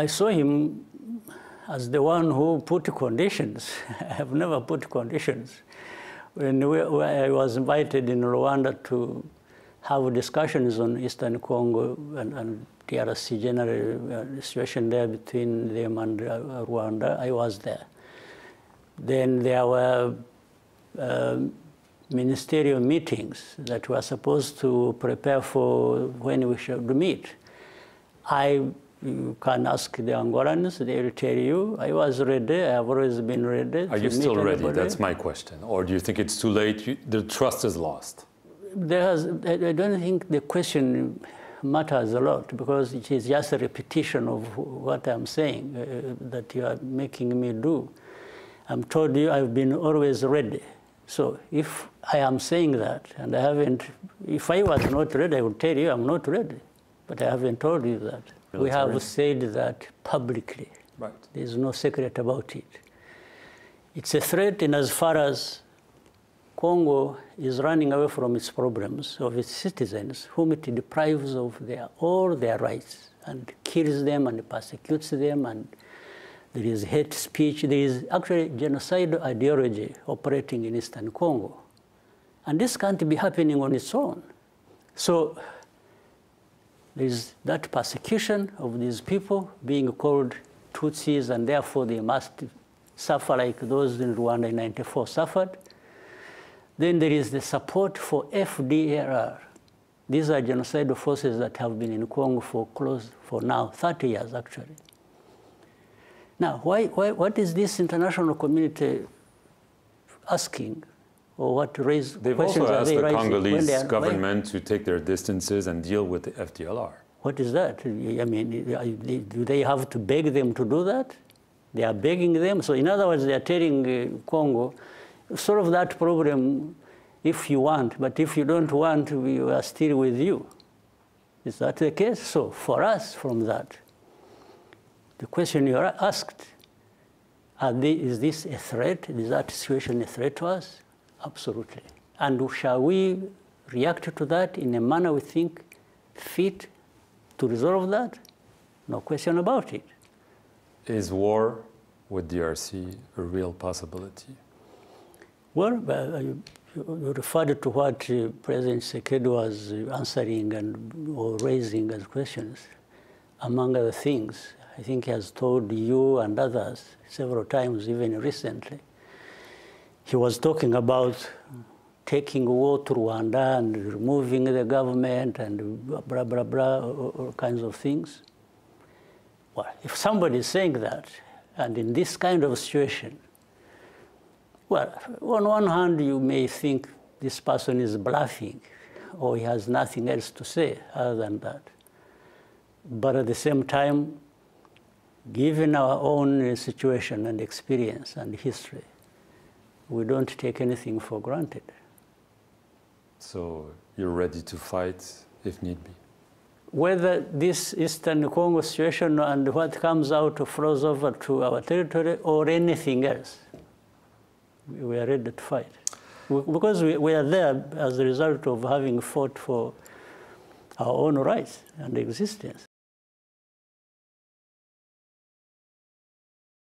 I saw him as the one who put conditions. I have never put conditions. When I was invited in Rwanda to have discussions on Eastern Congo and DRC general situation there between them and Rwanda, I was there. Then there were ministerial meetings that were supposed to prepare for when we should meet. You can ask the Angolans, they will tell you, I was ready, I have always been ready. Are you still ready? That's my question. Or do you think it's too late, the trust is lost? I don't think the question matters a lot, because it is just a repetition of what I'm saying that you are making me do. I'm told you I've been always ready. So if I am saying that, and I haven't, if I was not ready, I would tell you I'm not ready. But I haven't told you that. We have said that publicly. Right. There's no secret about it. It's a threat in as far as Congo is running away from its problems of its citizens, whom it deprives of all their rights and kills them and persecutes them, and there is hate speech. There is actually genocidal ideology operating in Eastern Congo. And this can't be happening on its own. So there is that persecution of these people being called Tutsis, and therefore they must suffer like those in Rwanda in '94 suffered. Then there is the support for FDLR. These are genocidal forces that have been in Congo for now 30 years, actually. Now, what is this international community asking? Or what raise They've questions also are asked they the raising Congolese government to take their distances and deal with the FDLR. What is that? I mean, do they have to beg them to do that? They are begging them. So in other words, they are telling Congo, solve that problem if you want, but if you don't want, we are still with you. Is that the case? So for us, from that, the question you are asked, is this a threat? Is that situation a threat to us? Absolutely. And shall we react to that in a manner we think fit to resolve that? No question about it. Is war with DRC a real possibility? Well, you referred to what President Tshisekedi was answering or raising as questions. Among other things, I think he has told you and others several times, even recently. He was talking about taking war to Rwanda and removing the government and blah, blah, blah, all kinds of things. Well, if somebody is saying that, and in this kind of situation, well, on one hand, you may think this person is bluffing or he has nothing else to say other than that. But at the same time, given our own situation and experience and history, we don't take anything for granted. So you're ready to fight if need be? Whether this Eastern Congo situation and what comes out flows over to our territory or anything else, we are ready to fight. Because we are there as a result of having fought for our own rights and existence.